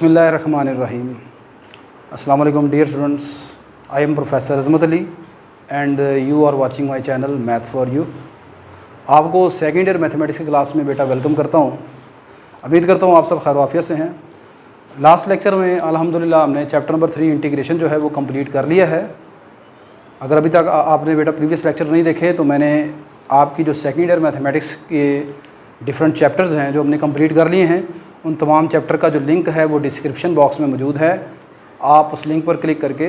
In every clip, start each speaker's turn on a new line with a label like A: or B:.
A: बिस्मिल्लाहिर्रहमानिर्रहीम। अस्सलाम वालेकुम dear students, I am professor Azmat Ali and you are watching my channel maths for you. आपको second year mathematics की class में बेटा वेलकम करता हूँ। उम्मीद करता हूँ आप सब खैर वाफियत से हैं। लास्ट लेक्चर में अल्हम्दुलिल्लाह हमने चैप्टर नंबर 3 इंटीग्रेशन जो है वो कंप्लीट कर लिया है। अगर अभी तक आपने बेटा प्रीवियस लेक्चर नहीं देखे तो मैंने आपकी जो सेकेंड ईयर मैथमेटिक्स के डिफरेंट चैप्टर्स हैं जो हमने कंप्लीट कर लिए हैं, उन तमाम चैप्टर का जो लिंक है वो डिस्क्रिप्शन बॉक्स में मौजूद है। आप उस लिंक पर क्लिक करके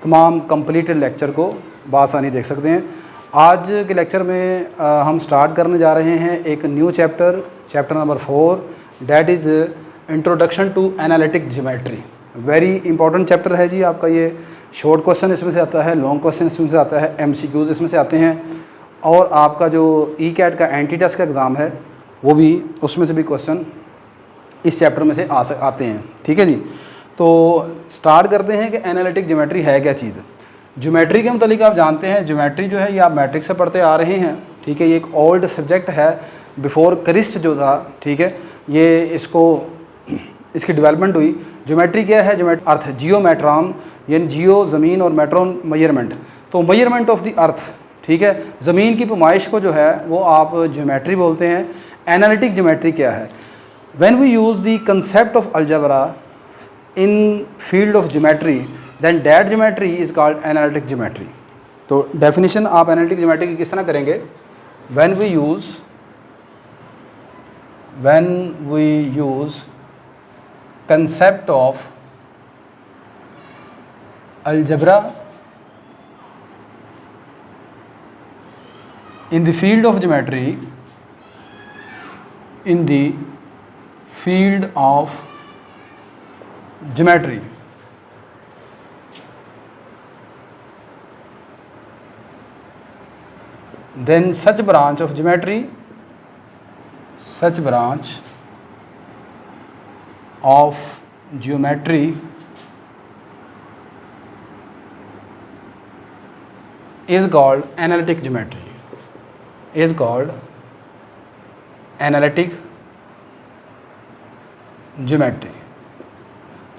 A: तमाम कंप्लीटेड लेक्चर को बआसानी देख सकते हैं। आज के लेक्चर में हम स्टार्ट करने जा रहे हैं एक new chapter number 4, that is introduction to analytic geometry. Very important chapter है जी आपका। ये शॉर्ट क्वेश्चन इसमें से आता है, लॉन्ग क्वेश्चन इसमें से आता है, MCQs इसमें से आते हैं, और आपका जो ECAT का एंटी टेस्ट का एग्ज़ाम है वो भी, उसमें से भी क्वेश्चन इस चैप्टर में से आते हैं। ठीक है जी, तो स्टार्ट करते हैं कि एनालिटिक ज्योमेट्री है क्या चीज़। ज्योमेट्री के मतलब आप जानते हैं, ज्योमेट्री जो है ये आप मैट्रिक्स से पढ़ते आ रहे हैं। ठीक है, ये एक ओल्ड सब्जेक्ट है, बिफोर क्रिस्ट जो था। ठीक है, ये इसकी डेवलपमेंट हुई। ज्योमेट्री क्या है? ज्योमेट्री अर्थ जियोमेट्रॉन, यानी जियो ज़मीन और मेट्रॉन मेजरमेंट। तो मेजरमेंट ऑफ द अर्थ, ठीक है, ज़मीन की पैमाइश को जो है वो आप ज्योमेट्री बोलते हैं। एनालिटिक ज्योमेट्री क्या है? When we use the concept of algebra in field of geometry, then that geometry is called analytic geometry. तो definition आप analytic geometry की किस तरह करेंगे? When we use concept of algebra in the field of geometry, in the field of geometry, then such branch of geometry is called analytic geometry, geometry.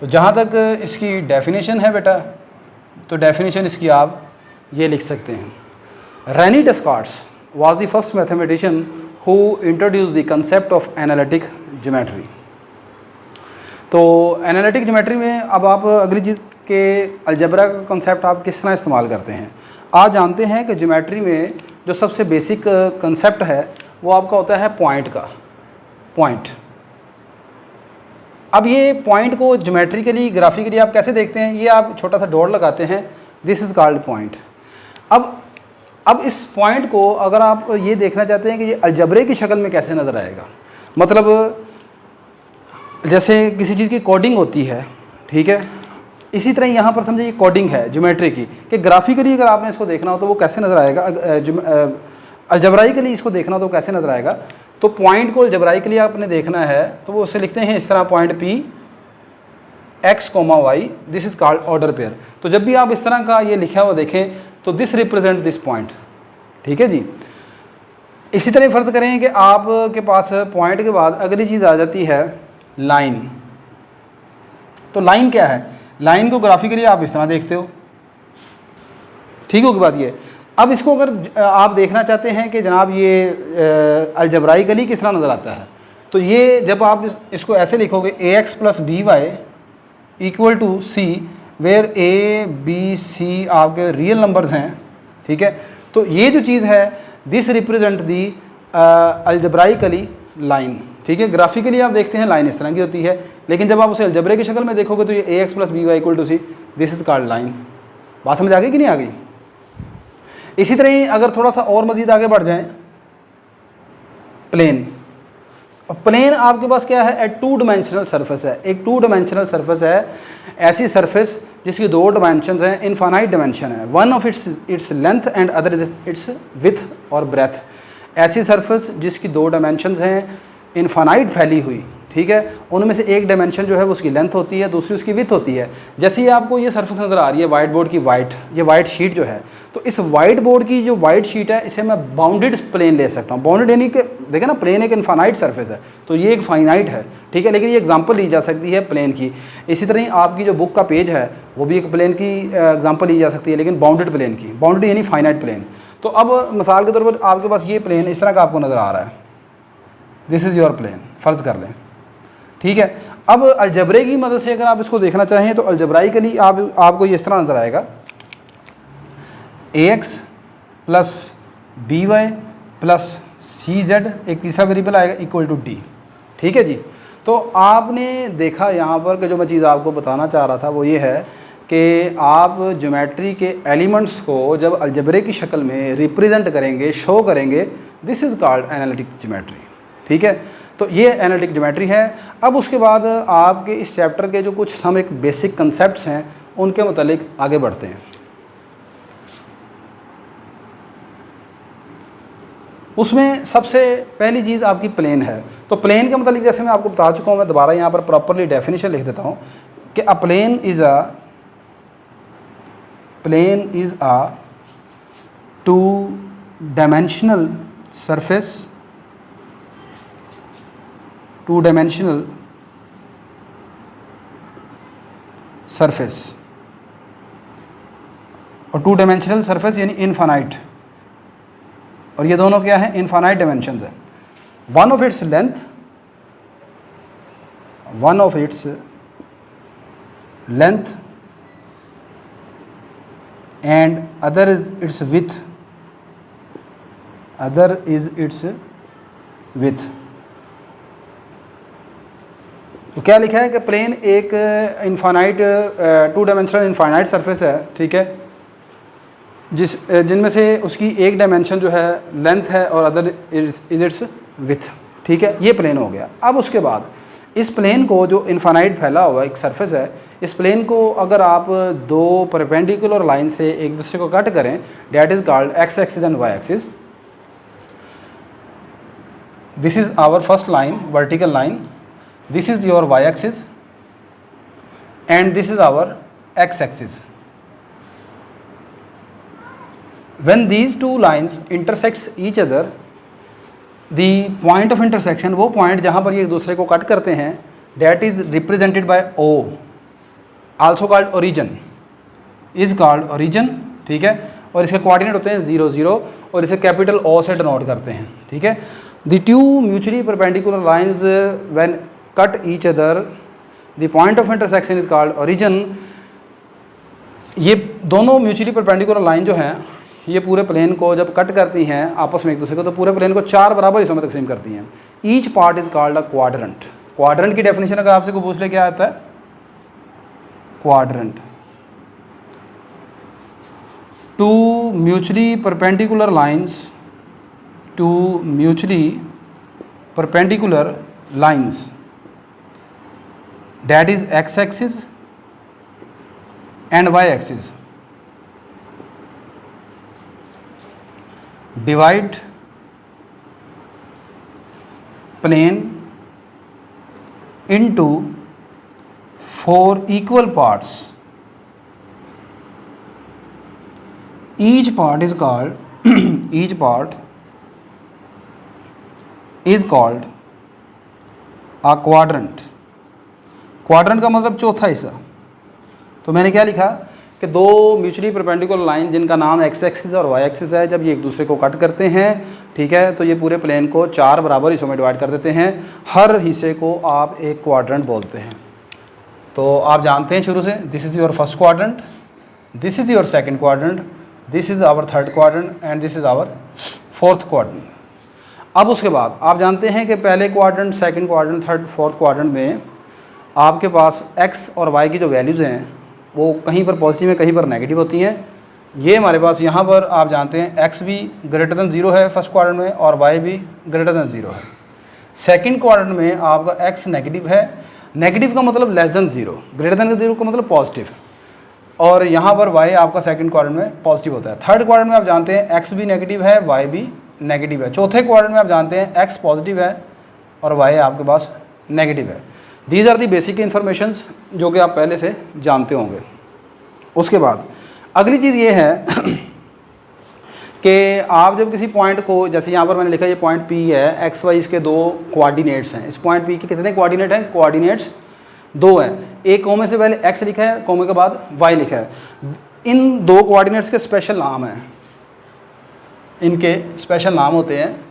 A: तो जहाँ तक इसकी डेफिनेशन है बेटा, तो डेफिनेशन इसकी आप ये लिख सकते हैं। Rene Descartes was the first mathematician who introduce the concept of analytic geometry. तो एनालिटिक ज्योमेट्री में अब आप अगली चीज़ के अलजेब्रा का कंसेप्ट आप किस तरह इस्तेमाल करते हैं। आज जानते हैं कि ज्योमेट्री में जो सबसे बेसिक कंसेप्ट है वो आपका होता है पॉइंट। अब ये पॉइंट को ज्योमेट्रिकली ग्राफिकली आप कैसे देखते हैं? ये आप छोटा सा डॉट लगाते हैं, दिस इज़ कॉल्ड पॉइंट। अब इस पॉइंट को अगर आप ये देखना चाहते हैं कि ये अलजबरे की शक्ल में कैसे नज़र आएगा, मतलब जैसे किसी चीज़ की कोडिंग होती है, ठीक है, इसी तरह यहाँ पर समझिए कोडिंग है ज्योमेट्री की, कि ग्राफिकली अगर आपने इसको देखना हो तो वो कैसे नज़र आएगा, अलजबराइकली इसको देखना हो तो कैसे नज़र आएगा। तो पॉइंट को अलजबराइकली आपने देखना है तो वो उसे लिखते हैं इस तरह, point P x, y, this is called order pair. तो जब भी आप इस तरह का ये लिखा हुआ देखें तो दिस रिप्रेजेंट दिस पॉइंट। ठीक है जी। इसी तरह फ़र्ज़ करें कि आपके पास पॉइंट के बाद अगली चीज़ आ जाती है लाइन। तो लाइन क्या है? लाइन को ग्राफिकली आप इस तरह देखते हो, ठीक होगी बात ये। अब इसको अगर आप देखना चाहते हैं कि जनाब ये अलजबराइकली किस तरह नज़र आता है, तो ये जब आप इसको ऐसे लिखोगे ax + by = c, where a b c आपके रियल नंबर्स हैं, ठीक है। तो ये जो चीज़ है this represent the algebraically line. ठीक है, ग्राफिकली आप देखते हैं लाइन इस तरह की होती है, लेकिन जब आप उसे अलजबरे की शक्ल में देखोगे तो ये ax + by = c, this is called line. बात समझ आ गई कि नहीं आ गई? इसी तरह ही अगर थोड़ा सा और मज़ीद आगे बढ़ जाएं, प्लेन। प्लेन आपके पास क्या है? एक 2 डायमेंशनल सरफेस है। एक 2 डायमेंशनल सरफेस है, ऐसी सरफेस जिसकी 2 डायमेंशंस हैं, इनफाइनाइट डायमेंशन है। One of its length and other is it's width और ब्रेथ। ऐसी सरफेस जिसकी 2 डायमेंशंस हैं, इनफाइनाइट फैली हुई, ठीक है। उनमें से एक डायमेंशन जो है वो उसकी लेंथ होती है, दूसरी उसकी विड्थ होती है। जैसे ही आपको ये सरफेस नज़र आ रही है वाइट बोर्ड की, ये वाइट शीट जो है, तो इस वाइट बोर्ड की जो वाइट शीट है इसे मैं बाउंडेड प्लेन ले सकता हूँ। बाउंडेड यानी कि देखें ना, प्लेन एक इनफाइनाइट सरफेस है, तो ये एक फाइनाइट है, ठीक है, लेकिन ये एग्जांपल ली जा सकती है प्लेन की। इसी तरह ही आपकी जो बुक का पेज है वो भी एक प्लेन की एग्जांपल ली जा सकती है, लेकिन बाउंडेड प्लेन की। बाउंडेड यानी फाइनाइट प्लेन। तो अब मिसाल के तौर पर आपके पास ये प्लेन इस तरह का आपको नज़र आ रहा है, दिस इज़ योर प्लेन, फ़र्ज़ कर लें, ठीक है। अब अलजबरे की मदद से अगर आप इसको देखना चाहें तो अलजब्राइकली आपको ये इस तरह नज़र आएगा, ax plus B Y plus C Z, एक तीसरा वेरिएबल आएगा इक्वल टू डी, ठीक है जी। तो आपने देखा यहाँ पर कि जो मैं चीज़ आपको बताना चाह रहा था वो ये है कि आप ज्योमेट्री के एलिमेंट्स को जब अलजबरे की शक्ल में रिप्रेजेंट करेंगे, शो करेंगे, this is called analytic geometry, ठीक है। तो ये एनालिटिक ज्योमेट्री है। अब उसके बाद आपके इस चैप्टर के जो कुछ हम एक बेसिक कंसेप्ट्स हैं उनके मुतालिक आगे बढ़ते हैं। उसमें सबसे पहली चीज़ आपकी प्लेन है। तो प्लेन के मुतालिक जैसे मैं आपको बता चुका हूँ, मैं दोबारा यहाँ पर प्रॉपरली डेफिनेशन लिख देता हूँ कि a plane is a two dimensional surface, two dimensional surface, और टू डायमेंशनल सरफेस यानी इनफाइनाइट, और ये दोनों क्या है, इनफाइनाइट डायमेंशंस है। One of its length and other is its width. तो क्या लिखा है कि प्लेन एक infinite two dimensional infinite surface है, ठीक है, जिनमें से उसकी एक डायमेंशन जो है लेंथ है और अदर इज इट्स विथ, ठीक है। ये प्लेन हो गया। अब उसके बाद इस प्लेन को, जो इनफाइनाइट फैला हुआ एक सरफेस है, इस प्लेन को अगर आप दो परपेंडिकुलर लाइन से एक दूसरे को कट करें, that is called x axis and y axis. This is our first line, vertical line, this is your y axis and this is our x axis. When these two lines intersects each other, the point of intersection, वो point जहाँ पर ये एक दूसरे को cut करते हैं, that is represented by O, also called origin, is called origin, ठीक है। और इसके कोऑर्डिनेट होते हैं 0 0 और इसे कैपिटल O से डिनोट करते हैं, ठीक है। The two mutually perpendicular lines when cut each other, the point of intersection is called origin. ये दोनों म्यूचुअली परपेंडिकुलर लाइन जो हैं ये पूरे प्लेन को जब कट करती हैं आपस में एक दूसरे को, तो पूरे प्लेन को 4 बराबर हिस्सों में तकसीम करती हैं। Each part is called a quadrant. Quadrant की डेफिनेशन अगर आपसे कोई पूछ ले क्या आता है, quadrant, two mutually perpendicular lines, two mutually perpendicular lines, that is x axis and y axis, divide plane into 4 equal parts. Each part is called each part is called a quadrant. Quadrant का मतलब चौथा हिस्सा। तो मैंने क्या लिखा कि दो म्यूचुअली परपेंडिकुलर लाइन जिनका नाम एक्स एक्सिस और वाई एक्सिस है, जब ये एक दूसरे को कट करते हैं, ठीक है, तो ये पूरे प्लेन को 4 बराबर हिस्सों में डिवाइड कर देते हैं। हर हिस्से को आप एक क्वाड्रेंट बोलते हैं। तो आप जानते हैं शुरू से, this is your first quadrant, this is your second quadrant, this is our third quadrant and this is our fourth quadrant. अब उसके बाद आप जानते हैं कि पहले quadrant, second quadrant, third, fourth quadrant में आपके पास x और y की जो वैल्यूज़ हैं वो कहीं पर पॉजिटिव है, कहीं पर नेगेटिव होती हैं। ये हमारे पास यहाँ पर आप जानते हैं x भी ग्रेटर दैन 0 है फर्स्ट क्वाड्रेंट में और y भी ग्रेटर दैन 0 है। सेकंड क्वाड्रेंट में आपका x नेगेटिव है, नेगेटिव का मतलब लेस दैन 0, ग्रेटर दैन 0 का मतलब पॉजिटिव, और यहाँ पर y आपका सेकंड क्वाड्रेंट में पॉजिटिव होता है। थर्ड क्वाड्रेंट में आप जानते हैं x भी नेगेटिव है, y भी नेगेटिव है। चौथे क्वाड्रेंट में आप जानते हैं x पॉजिटिव है और y आपके पास नेगेटिव है। These are the basic informations जो कि आप पहले से जानते होंगे। उसके बाद अगली चीज़ ये है कि आप जब किसी पॉइंट को, जैसे यहाँ पर मैंने लिखा ये पॉइंट P है, एक्स वाई इसके दो कोऑर्डिनेट्स हैं। इस पॉइंट P के कितने कोऑर्डिनेट हैं? कोऑर्डिनेट्स दो हैं। एक कोमे से पहले x लिखा है, कोमे के बाद y लिखा है। इन दो कोऑर्डिनेट्स के स्पेशल नाम हैं, इनके स्पेशल नाम होते हैं।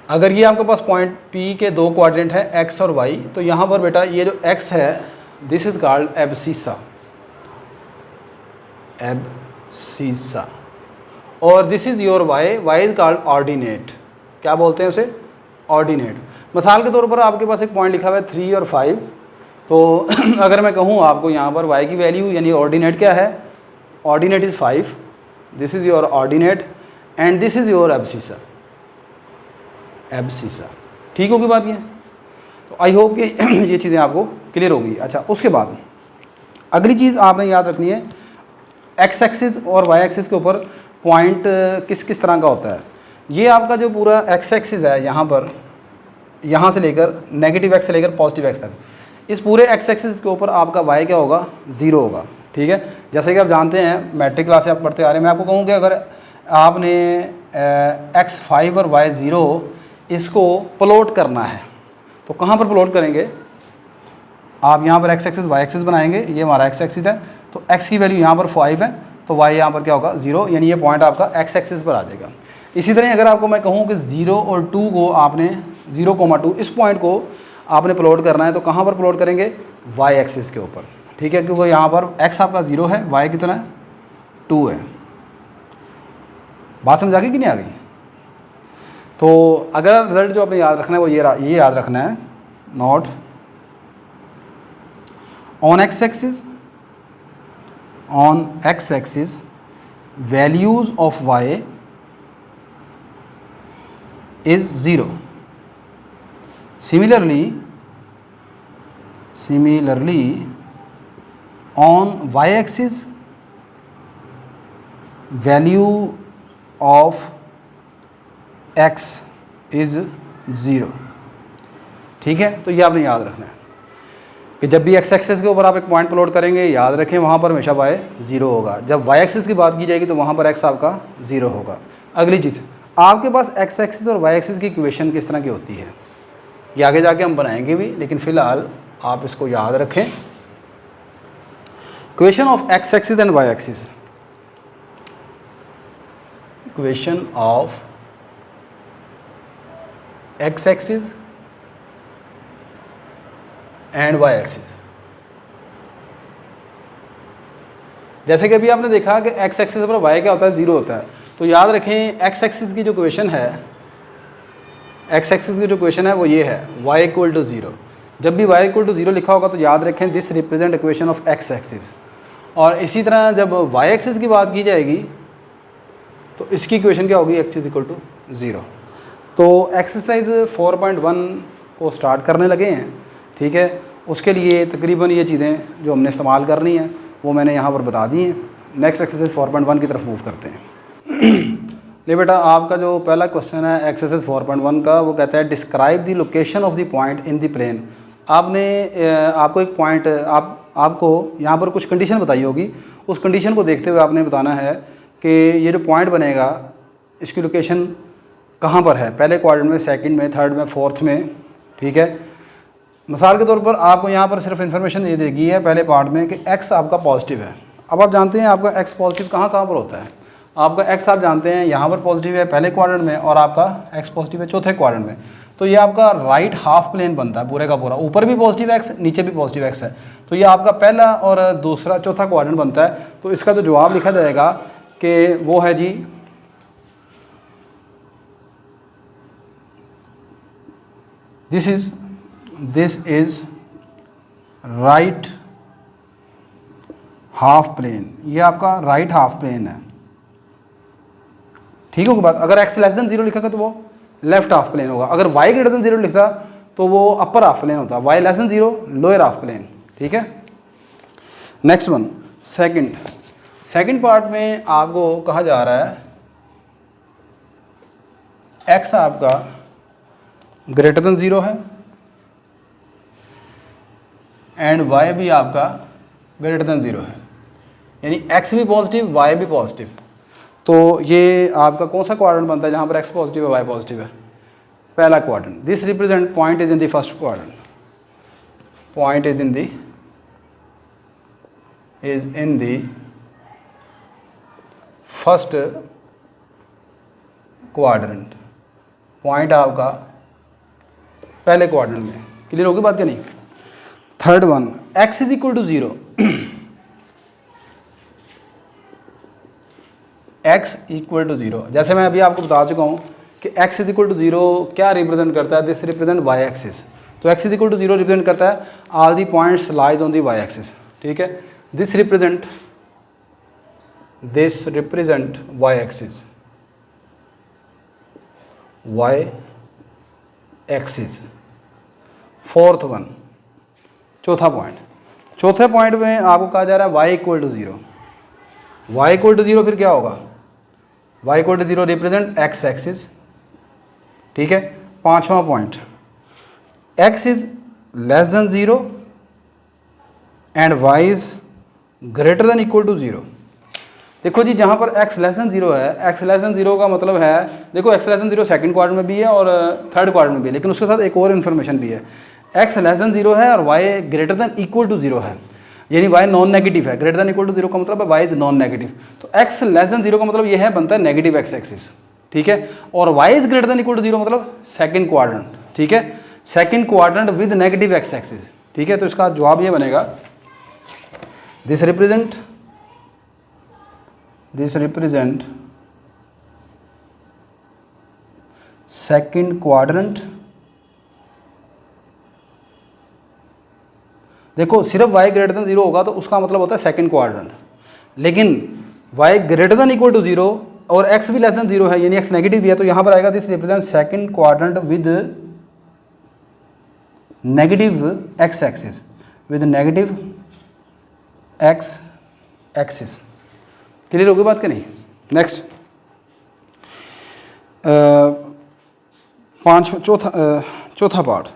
A: अगर ये आपके पास पॉइंट P के दो कोऑर्डिनेट है x और y, तो यहाँ पर बेटा ये जो x है this is called abscissa, abscissa, और this is your y is called ordinate. क्या बोलते हैं उसे? ऑर्डिनेट। मिसाल के तौर पर आपके पास एक पॉइंट लिखा हुआ है 3 और 5, तो अगर मैं कहूँ आपको यहाँ पर y की वैल्यू यानी ऑर्डिनेट क्या है? Ordinate is 5, this is your ordinate and this is your abscissa, abscissa. ठीक होगी बात ये? तो आई होप कि ये चीज़ें आपको क्लियर होगी। अच्छा, उसके बाद अगली चीज़ आपने याद रखनी है, एक्स एक्सिस और वाई एक्सिस के ऊपर पॉइंट किस किस तरह का होता है। ये आपका जो पूरा एक्स एक्सिस है यहाँ पर, यहाँ से लेकर नेगेटिव एक्स से लेकर पॉजिटिव एक्स तक, इस पूरे एक्स एक्सिस के ऊपर आपका वाई क्या होगा? 0 होगा। ठीक है, जैसे कि आप जानते हैं मैट्रिक क्लास से आप पढ़ते आ रहे हैं, मैं आपको कहूँ कि अगर आपने x5 और y0 इसको प्लॉट करना है तो कहाँ पर प्लॉट करेंगे? आप यहाँ पर एक्स एक्सिस वाई एक्सिस बनाएंगे, ये हमारा एक्स एक्सिस है, तो x की वैल्यू यहाँ पर 5 है तो y यहाँ पर क्या होगा? 0, यानी ये पॉइंट आपका एक्स एक्सिस पर आ जाएगा। इसी तरह अगर आपको मैं कहूँ कि 0 और 2 को आपने 0,2 इस पॉइंट को आपने प्लॉट करना है तो कहाँ पर प्लॉट करेंगे? y एक्सिस के ऊपर। ठीक है, क्योंकि यहाँ पर x आपका 0 है, y कितना है? 2 है। बात समझ आ गई कि नहीं आ गई? तो अगर रिजल्ट जो आपने याद रखना है वो ये याद रखना है, note on x axis values of y is 0. Similarly on y-axis value of x is 0. ठीक है, तो ये आपने याद रखना है कि जब भी x एक्सिस के ऊपर आप एक पॉइंट प्लॉट करेंगे, याद रखें वहाँ पर हमेशा y 0 होगा। जब y एक्सिस की बात की जाएगी तो वहाँ पर x आपका 0 होगा। अगली चीज़, आपके पास एक्स एक्सिस और वाई एक्सिस की इक्वेशन किस तरह की होती है ये आगे जाके हम बनाएंगे भी, लेकिन फ़िलहाल आप इसको याद रखें। Equation of x axis and y axis, equation of x axis and y axis. जैसे कि अभी आपने देखा कि एक्स एक्सिस पर वाई क्या होता है? 0 होता है। तो याद रखें एक्स एक्सिस की जो इक्वेशन है, एक्स एक्सिस की जो इक्वेशन है वो ये है, y = 0। जब भी y = 0 लिखा होगा तो याद रखें this represent equation of x axis. और इसी तरह जब y एक्सिस की बात की जाएगी तो इसकी इक्वेशन क्या होगी? x = 0। तो एक्सरसाइज 4.1 को स्टार्ट करने लगे हैं। ठीक है, उसके लिए तकरीबन ये चीज़ें जो हमने इस्तेमाल करनी है वो मैंने यहाँ पर बता दी हैं। नेक्स्ट एक्सरसाइज 4.1 की तरफ मूव करते हैं। ले बेटा, आपका जो पहला क्वेश्चन है एक्सरसाइज 4.1 का, वो कहता है describe the location of the point in the plane. आपने आपको एक पॉइंट आपको यहाँ पर कुछ कंडीशन बताई होगी, उस कंडीशन को देखते हुए आपने बताना है कि ये जो पॉइंट बनेगा इसकी लोकेशन कहाँ पर है, पहले क्वाड्रेंट में, सेकंड में, थर्ड में, फोर्थ में। ठीक है, मिसाल के तौर पर आपको यहाँ पर सिर्फ इन्फॉर्मेशन ये देगी है पहले पार्ट में कि x आपका पॉजिटिव है। अब आप जानते हैं आपका x पॉजिटिव कहाँ पर होता है। आपका x आप जानते हैं यहाँ पर पॉजिटिव है पहले क्वाड्रेंट में, और आपका x पॉजिटिव है चौथे क्वाड्रेंट में। तो ये आपका राइट हाफ प्लेन बनता है पूरे का पूरा, ऊपर भी पॉजिटिव x नीचे भी पॉजिटिव x है। तो ये आपका पहला और दूसरा चौथा क्वाड्रेंट बनता है। तो इसका जो जवाब लिखा जाएगा कि वो है जी this is right half plane. ये आपका राइट हाफ प्लेन है। ठीक होगी बात। अगर x < 0 लिखा तो वो लेफ्ट हाफ प्लेन होगा, अगर y > 0 लिखता तो वो अपर हाफ प्लेन होता, y < 0 लोअर हाफ प्लेन। ठीक है, नेक्स्ट वन, सेकंड पार्ट में आपको कहा जा रहा है एक्स आपका ग्रेटर देन 0 है एंड वाई भी आपका ग्रेटर देन 0 है, यानी एक्स भी पॉजिटिव वाई भी पॉजिटिव। तो ये आपका कौन सा क्वाड्रेंट बनता है जहाँ पर एक्स पॉजिटिव है वाई पॉजिटिव है? पहला quadrant. This represent point is in the first quadrant, point is in the first quadrant, point आपका पहले क्वाड्रेंट में। क्लियर होगी बात क्या नहीं? Third one, x is equal to 0, x equal to 0। जैसे मैं अभी आपको बता चुका हूँ कि x इज इक्वल टू 0 क्या रिप्रेजेंट करता है? This represent y axis. तो x is equal to 0 represent करता है all the points lies on the y axis, ठीक है। This represent y axis, y axis. Fourth one, चौथा पॉइंट। चौथे पॉइंट में आपको कहा जा रहा है y equal to 0, y equal to 0 फिर क्या होगा? y equal to 0 represent x axis, ठीक है। पांचवा point, x is less than 0 and y is greater than equal to 0। देखो जी, जहाँ पर x लेस देन 0 है, x लेस देन 0 का मतलब है, देखो x less than 0 second quadrant में भी है और थर्ड क्वाड्रेंट में भी है, लेकिन उसके साथ एक और इन्फॉर्मेशन भी है। x लेस देन 0 है और y greater than equal to 0 है, यानी y नॉन नेगेटिव है। ग्रेटर देन इक्वल टू 0 का मतलब है y इज नॉन नेगेटिव। तो x लेस देन 0 का मतलब ये है, बनता है नेगेटिव x एक्सिस, ठीक है। और y is greater than equal to 0 मतलब सेकंड क्वाड्रेंट, ठीक है। Second quadrant with negative x axis, ठीक है। तो इसका जवाब ये बनेगा, दिस रिप्रेजेंट सेकंड क्वाड्रेंट। देखो सिर्फ y ग्रेटर देन 0 होगा तो उसका मतलब होता है सेकंड क्वाड्रेंट, लेकिन y greater than equal to 0 और x भी लेस देन 0 है, यानी x नेगेटिव भी है, तो यहाँ पर आएगा this represent second quadrant with negative x axis, with negative x axis. Clear होगी बात कि नहीं? नेक्स्ट, चौथा पार्ट,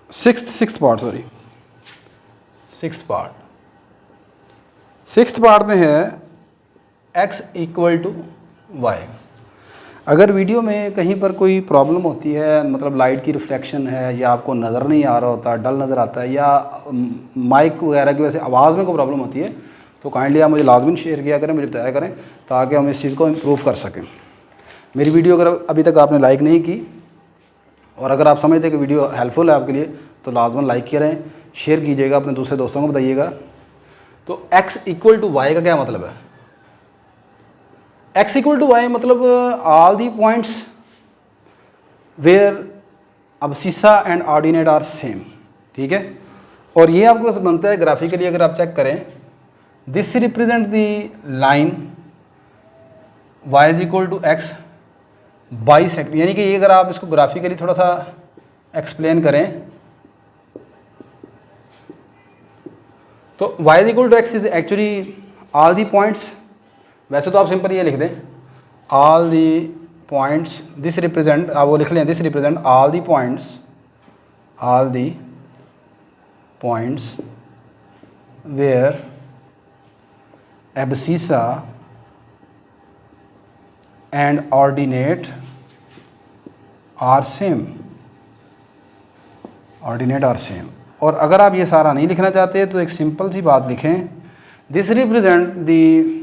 A: सिक्स्थ पार्ट में है x इक्वल टू वाई। अगर वीडियो में कहीं पर कोई प्रॉब्लम होती है, मतलब लाइट की रिफ्लेक्शन है या आपको नज़र नहीं आ रहा होता, डल नज़र आता है, या माइक वगैरह की वजह से आवाज़ में कोई प्रॉब्लम होती है, तो काइंडली आप मुझे लाजमी शेयर किया करें, मुझे बताया करें, ताकि हम इस चीज़ को इम्प्रूव कर सकें। मेरी वीडियो अगर अभी तक आपने लाइक नहीं की और अगर आप समझते हैं कि वीडियो हेल्पफुल है आपके लिए, तो लाजमन लाइक करें, शेयर कीजिएगा, अपने दूसरे दोस्तों को बताइएगा। तो x इक्वल टू वाई का क्या मतलब है? x इक्वल टू वाई मतलब all the points where abscissa and ordinate are same, ठीक है। और ये आपके पास बनता है ग्राफिकली, अगर आप चेक करें, this represent the line y is equal to x bisect, यानी कि ये अगर आप इसको ग्राफिकली थोड़ा सा एक्सप्लेन करें तो y is equal to x is actually all the points. वैसे तो आप सिंपल ये लिख दें, all the points, this represent, आप वो लिख लें, this represent all the points where abscissa and ordinate are same, और अगर आप ये सारा नहीं लिखना चाहते तो एक सिंपल सी बात लिखें, this represent the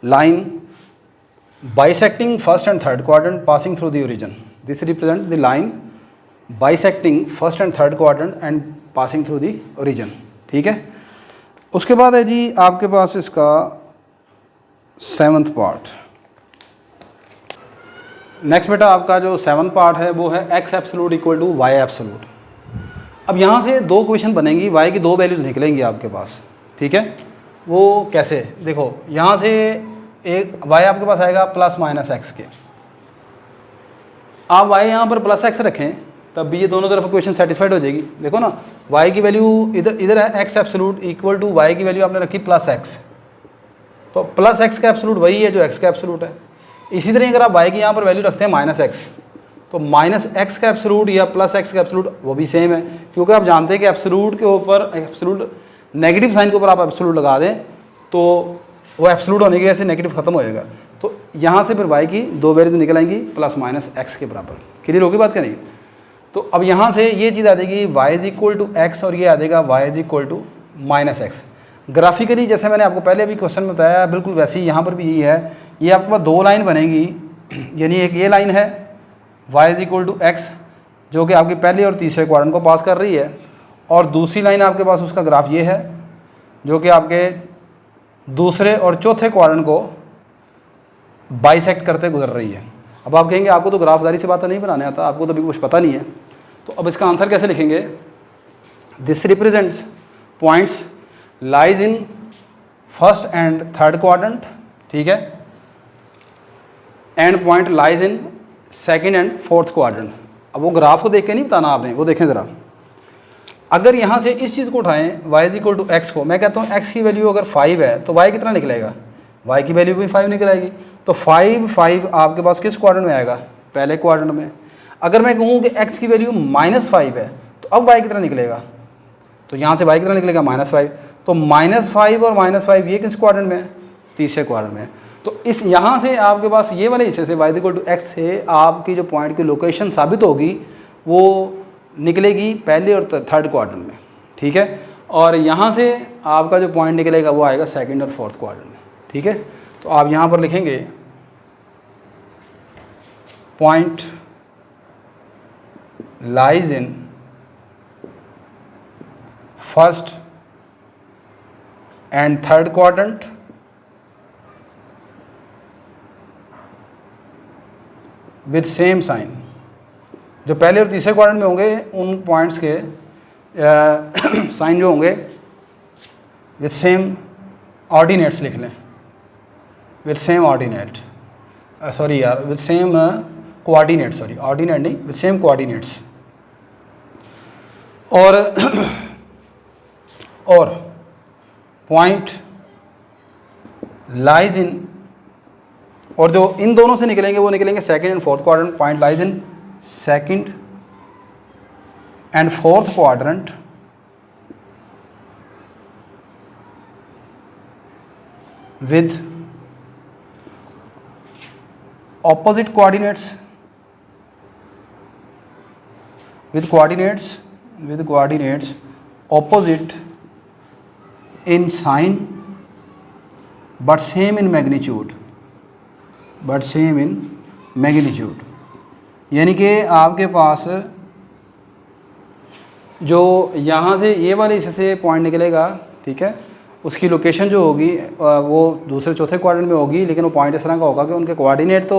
A: line bisecting first and third quadrant passing through the origin. This represent the line bisecting first and third quadrant and passing through the origin, ठीक है। उसके बाद है जी आपके पास इसका सेवन्थ पार्ट। नेक्स्ट बेटा आपका जो सेवन्थ पार्ट है वो है x absolute equal to y absolute. अब यहाँ से दो क्वेश्चन बनेंगी, y की दो वैल्यूज़ निकलेंगी आपके पास, ठीक है। वो कैसे? देखो यहाँ से एक y आपके पास आएगा प्लस माइनस x के, आप y यहाँ पर प्लस x रखें तब भी ये दोनों तरफ इक्वेशन सेटिस्फाइड हो जाएगी। देखो ना, y की वैल्यू इधर है x absolute equal to y की वैल्यू आपने रखी प्लस एक्स, तो प्लस एक्स का एब्सोल्यूट वही है जो x का एब्सोल्यूट है। इसी तरह अगर आप y की यहाँ पर वैल्यू रखते हैं माइनस एक्स, तो माइनस एक्स का एब्सोल्यूट या प्लस एक्स का एब्सोल्यूट वो भी सेम है, क्योंकि आप जानते हैं कि एब्सोल्यूट के ऊपर एब्सोल्यूट नेगेटिव साइन के ऊपर आप एब्सोल्यूट लगा दें तो वो एब्सोल्यूट होने की वजह से नेगेटिव खत्म हो जाएगा। तो यहाँ से फिर y की दो वैल्यूज निकल आएंगी प्लस माइनस एक्स के बराबर। क्लियर होगी बात क्या नहीं? तो अब यहाँ से ये चीज़ आ जाएगी y is equal to x और ये आ जाएगा y is equal to minus x. Graphically जैसे मैंने आपको पहले भी क्वेश्चन में बताया बिल्कुल वैसे ही यहाँ पर भी यही है। ये आपके पास दो लाइन बनेगी, यानी एक ये लाइन है y is equal to x जो कि आपकी पहले और तीसरे क्वाड्रेंट को पास कर रही है, और दूसरी लाइन आपके पास उसका ग्राफ ये है जो कि आपके दूसरे और चौथे क्वाड्रेंट को बाइसेक्ट करते गुजर रही है। अब आप कहेंगे आपको तो ग्राफदारी से बात नहीं बनाने आता, आपको तो अभी कुछ पता नहीं है, तो अब इसका आंसर कैसे लिखेंगे? This represents points lies in first and third quadrant, ठीक है, and point lies in second and fourth quadrant. अब वो ग्राफ को देख के नहीं बताना आपने, वो देखें ज़रा। अगर यहाँ से इस चीज़ को उठाएं y is equal to x को, मैं कहता हूँ x की वैल्यू अगर 5 है तो y कितना निकलेगा? y की वैल्यू भी 5 निकल आएगी। तो 5 आपके पास किस क्वाड्रेंट में आएगा? पहले क्वाड्रेंट में। अगर मैं कहूँ कि x की वैल्यू -5 है तो अब y कितना निकलेगा? तो यहाँ से y कितना निकलेगा? -5। तो -5 और -5 ये किस क्वाड्रेंट में है? तीसरे क्वाड्रेंट में। तो इस यहाँ से आपके पास ये वाले हिस्से से y is equal to x से आपकी जो पॉइंट की लोकेशन साबित होगी वो निकलेगी पहले और थर्ड क्वाड्रेंट में, ठीक है। और यहाँ से आपका जो पॉइंट निकलेगा वो आएगा सेकंड और फोर्थ क्वाड्रेंट में, ठीक है। तो आप यहाँ पर लिखेंगे point lies in first and third quadrant with same sign. जो पहले और तीसरे क्वाड्रेंट में होंगे उन पॉइंट्स के साइन जो होंगे विद सेम ऑर्डिनेट्स लिख लें, विद सेम ऑर्डिनेट, सॉरी यार, with same coordinate, sorry ordinate नहीं, विद सेम कोऑर्डिनेट्स। और पॉइंट लाइज इन, और जो इन दोनों से निकलेंगे वो निकलेंगे second and fourth quadrant. Point lies in second and fourth quadrant with opposite coordinates, with coordinates opposite in sign but same in magnitude, यानी कि आपके पास जो यहाँ से ये वाले हिस्से से पॉइंट निकलेगा, ठीक है, उसकी लोकेशन जो होगी वो दूसरे चौथे क्वाड्रेंट में होगी, लेकिन वो पॉइंट इस तरह का होगा कि उनके कोऑर्डिनेट तो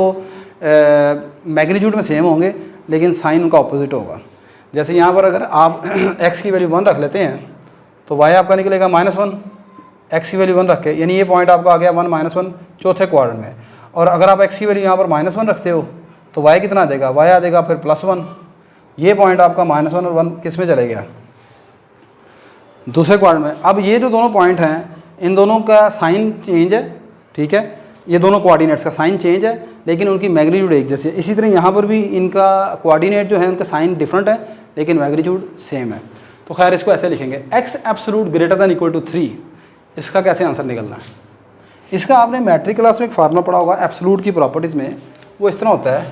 A: मैग्नीट्यूड में सेम होंगे लेकिन साइन उनका ऑपोजिट होगा। जैसे यहाँ पर अगर आप x की वैल्यू 1 रख लेते हैं तो y आपका निकलेगा -1, x की वैल्यू 1 रख के, यानी ये पॉइंट आपका आ गया 1 -1 चौथे क्वाड्रेंट में। और अगर आप x की वैल्यू यहाँ पर -1 रखते हो तो y कितना आ जाएगा? y आ जाएगा फिर +1। ये पॉइंट आपका -1 और 1 किस में चले गया? दूसरे क्वाड्रेंट में। अब ये जो दोनों पॉइंट हैं इन दोनों का साइन चेंज है, ठीक है, ये दोनों कोऑर्डिनेट्स का साइन चेंज है लेकिन उनकी मैग्नीट्यूड एक जैसी है। इसी तरह यहाँ पर भी इनका कोऑर्डिनेट जो है उनका साइन डिफरेंट है लेकिन मैग्नीट्यूड सेम है। तो खैर इसको ऐसे लिखेंगे x absolute greater than equal to 3। इसका कैसे आंसर निकलना है? इसका आपने मैट्रिक क्लास में एक फार्मूला पढ़ा होगा एब्सोल्यूट की प्रॉपर्टीज़ में। वो इस तरह होता है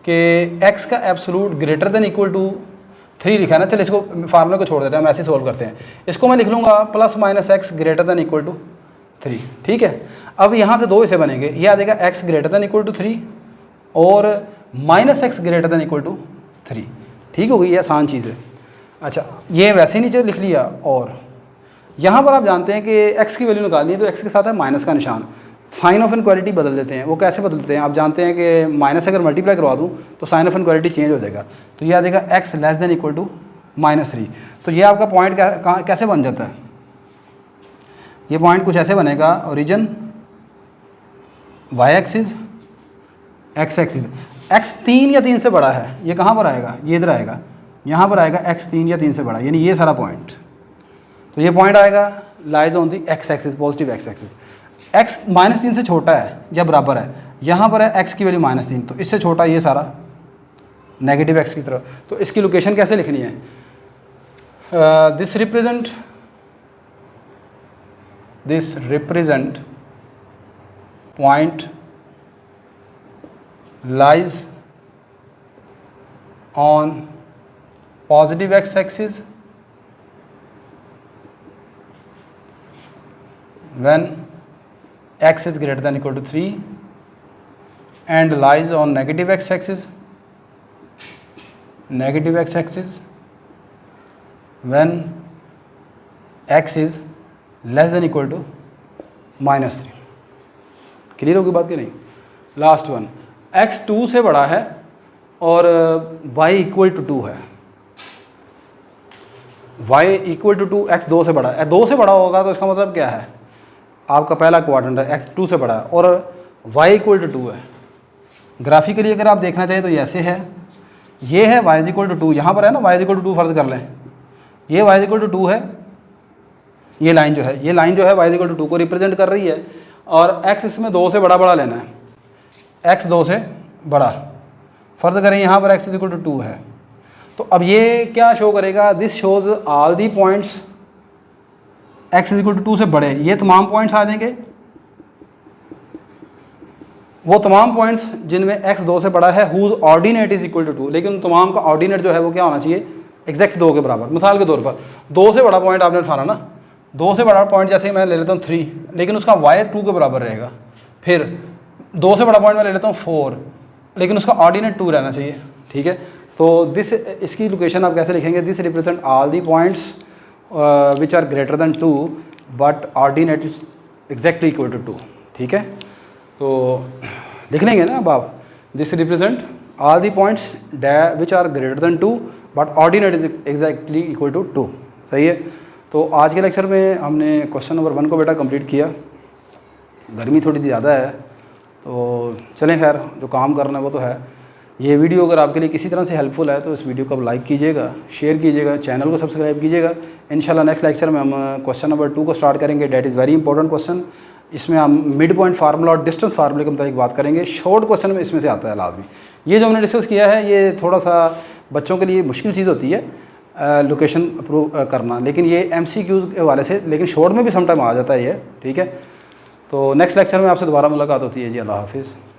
A: कि x का absolute greater than equal to 3 लिखा है ना। चलिए इसको फार्मूले को छोड़ देते हैं, हम ऐसे सोल्व करते हैं। इसको मैं लिख लूँगा +- x greater than equal to 3, ठीक है। अब यहाँ से दो हिस्से बनेंगे, ये आ जाएगा x greater than equal to 3 और -x greater than equal to 3, ठीक हो गई, ये आसान चीज़ है। अच्छा, ये वैसे ही नीचे लिख लिया। और यहाँ पर आप जानते हैं कि x की वैल्यू निकालनी है तो x के साथ है माइनस का निशान। साइन ऑफ इनक्वालिटी बदल देते हैं। वो कैसे बदलते हैं आप जानते हैं कि माइनस अगर मल्टीप्लाई करवा दूँ तो साइन ऑफ इनक्वालिटी चेंज हो जाएगा। तो ये आ जाएगा x less than equal to -3। तो ये आपका पॉइंट कैसे बन जाता है? ये पॉइंट कुछ ऐसे बनेगा, origin y axis x axis, x 3 या 3 से बड़ा है, ये कहाँ पर आएगा? ये इधर आएगा। यहाँ पर आएगा x 3 या 3 से बड़ा, यानी ये सारा पॉइंट। तो ये पॉइंट आएगा lies on the x axis, positive x axis. x -3 से छोटा है या बराबर है, यहाँ पर है x की वैल्यू -3, तो इससे छोटा ये सारा नेगेटिव x की तरफ। तो इसकी लोकेशन कैसे लिखनी है? This represent point lies on positive x axis when x is greater than equal to 3 and lies on negative x axis when x is less than equal to -3। Clear होगी बात कि नहीं? लास्ट वन, x 2 से बड़ा है और y equal to 2 है। y equal to 2, x 2 से बड़ा है। 2 से बड़ा होगा तो इसका मतलब क्या है? आपका पहला क्वाड्रेंट है, x 2 से बड़ा है और y इक्वल टू 2 है। ग्राफिकली अगर आप देखना चाहिए तो ये ऐसे है, ये है y इक्वल टू 2, यहाँ पर है ना y इक्वल टू 2 फर्ज कर लें, ये y इक्वल टू 2 है, ये लाइन जो है y इक्वल टू 2 को रिप्रेजेंट कर रही है और x इसमें 2 से बड़ा लेना है, x 2 से बड़ा। फर्ज करें यहाँ पर x इक्वल टू 2 है, तो अब ये क्या शो करेगा? This shows all the points x equal to 2 से बड़े, ये तमाम पॉइंट्स आ जाएंगे, वो तमाम पॉइंट्स जिनमें x 2 से बड़ा है whose ordinate is equal to 2, लेकिन तमाम का ऑर्डिनेट जो है वो क्या होना चाहिए? एग्जैक्ट 2 के बराबर। मिसाल के तौर पर 2 से बड़ा पॉइंट आपने उठाना ना, 2 से बड़ा पॉइंट जैसे मैं ले लेता हूँ 3, लेकिन उसका y 2 के बराबर रहेगा। फिर 2 से बड़ा पॉइंट मैं ले लेता हूँ 4, लेकिन उसका ऑर्डिनेट 2 रहना चाहिए। ठीक है, तो दिस, इसकी लोकेशन आप कैसे लिखेंगे? This represent all the points which are greater than 2 but ordinate is exactly equal to 2। ठीक है, तो लिख लेंगे ना अब आप, this represent all the points which are greater than 2 but ordinate is exactly equal to 2। सही है, तो आज के लेक्चर में हमने क्वेश्चन नंबर 1 को बेटा कंप्लीट किया। गर्मी थोड़ी सी ज़्यादा है तो चलें, खैर जो काम करना है वो तो है। ये वीडियो अगर आपके लिए किसी तरह से हेल्पफुल है तो इस वीडियो को आप लाइक कीजिएगा, शेयर कीजिएगा, चैनल को सब्सक्राइब कीजिएगा। इंशाल्लाह नेक्स्ट लेक्चर में हम क्वेश्चन नंबर 2 को स्टार्ट करेंगे। That is very important question. इसमें हम मिड पॉइंट फार्मूला और डिस्टेंस फार्मूले के मुताबिक बात करेंगे। शॉर्ट क्वेश्चन में इसमें से आता है लाजमी। ये जो हमने डिस्कस किया है ये थोड़ा सा बच्चों के लिए मुश्किल चीज़ होती है लोकेशन अप्रूव करना, लेकिन ये MCQs के हवाले से, लेकिन शॉर्ट में भी समटाइम आ जाता है ये। ठीक है, तो नेक्स्ट लेक्चर में आपसे दोबारा मुलाकात होती है जी। अल्लाह हाफिज़।